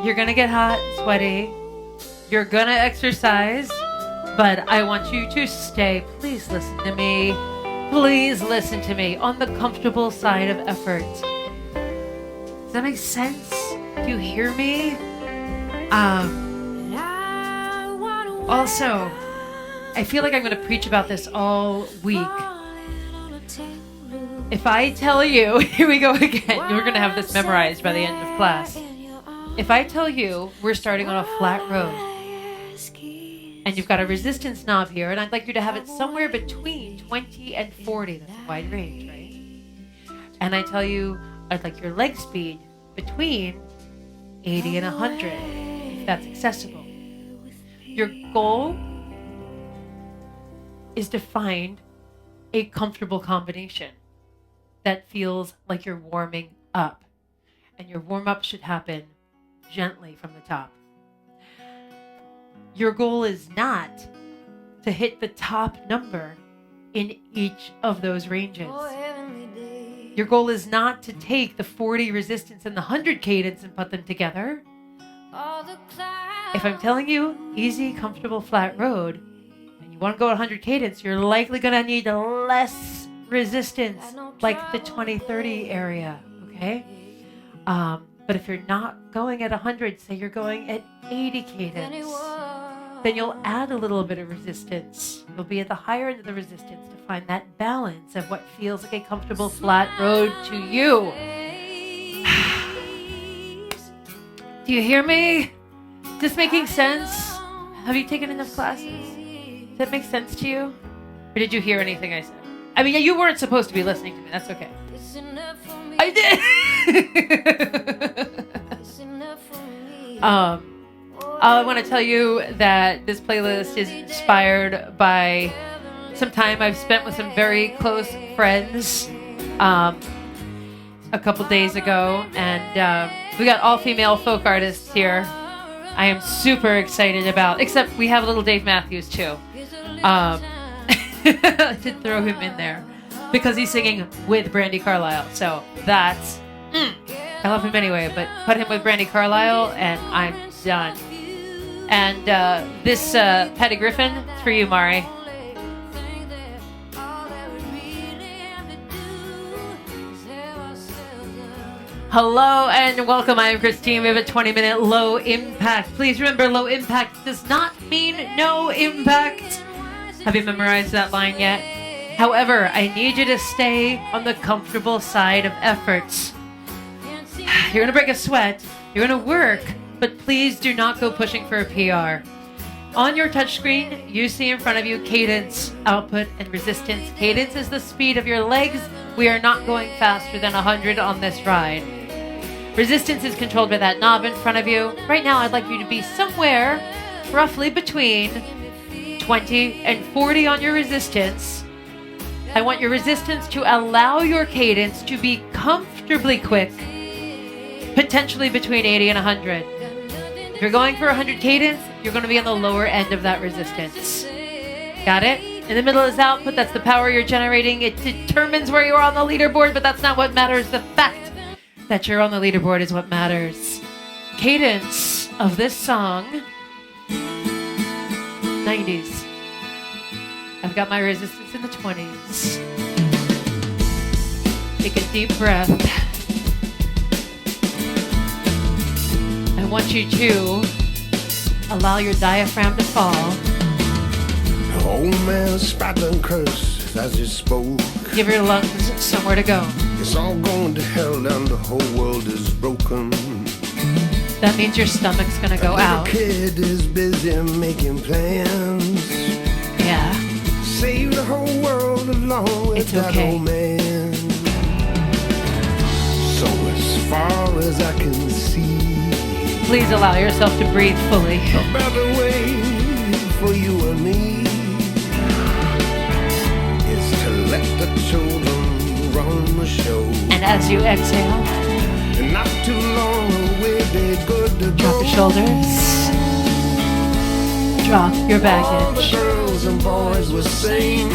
You're gonna get hot, sweaty. You're gonna exercise, but I want you to stay. Please listen to me. Please listen to me on the comfortable side of effort. Does that make sense? Do you hear me? Also, I feel like I'm going to preach about this all week. If I tell you, here we go again, you're going to have this memorized by the end of class. If I tell you we're starting on a flat road, and you've got a resistance knob here, and I'd like you to have it somewhere between 20 and 40. That's a wide range, right? And I tell you I'd like your leg speed between 80 and 100, if that's accessible. Your goal is to find a comfortable combination that feels like you're warming up. And your warm-up should happen gently from the top. Your goal is not to hit the top number in each of those ranges. Your goal is not to take the 40 resistance and the 100 cadence and put them together. If I'm telling you easy, comfortable, flat road, and you want to go at 100 cadence, you're likely going to need less resistance, like the 20-30 area, okay? But if you're not going at 100, say you're going at 80 cadence, then you'll add a little bit of resistance. You'll be at the higher end of the resistance to find that balance of what feels like a comfortable flat road to you. Do you hear me? Is this making sense? Have you taken enough classes? Does that make sense to you? Or did you hear anything I said? I mean, you weren't supposed to be listening to me. That's okay. I did. I want to tell you that this playlist is inspired by some time I've spent with some very close friends a couple days ago. And we got all-female folk artists here. I am super excited about, except we have a little Dave Matthews too. I did throw him in there because he's singing with Brandi Carlile. So that's, I love him anyway, but put him with Brandi Carlile and I'm done. And this Patty Griffin, it's for you, Mari. Hello and welcome. I am Christine. We have a 20-minute low impact. Please remember, low impact does not mean no impact. Have you memorized that line yet? However, I need you to stay on the comfortable side of efforts. You're going to break a sweat. You're going to work. But please do not go pushing for a PR. On your touchscreen, you see in front of you cadence, output, and resistance. Cadence is the speed of your legs. We are not going faster than 100 on this ride. Resistance is controlled by that knob in front of you. Right now, I'd like you to be somewhere roughly between 20 and 40 on your resistance. I want your resistance to allow your cadence to be comfortably quick, potentially between 80 and 100. If you're going for 100 cadence, you're going to be on the lower end of that resistance. Got it? In the middle is output. That's the power you're generating. It determines where you are on the leaderboard, but that's not what matters. The fact that you're on the leaderboard is what matters. Cadence of this song, 90s. I've got my resistance in the 20s. Take a deep breath. I want you to allow your diaphragm to fall. The old man spat and cursed as he spoke. Give your lungs somewhere to go. It's all going to hell and the whole world is broken. That means your stomach's gonna go out. The kid is busy making plans. Yeah. Save the whole world along with It's that okay. old man. So as far as I can see, Please allow yourself to breathe fully. a better way for you and me is to let the children run the show. And as you exhale, And not too long away, they're good to drop go. your shoulders. Drop your All the baggage. girls and boys were saying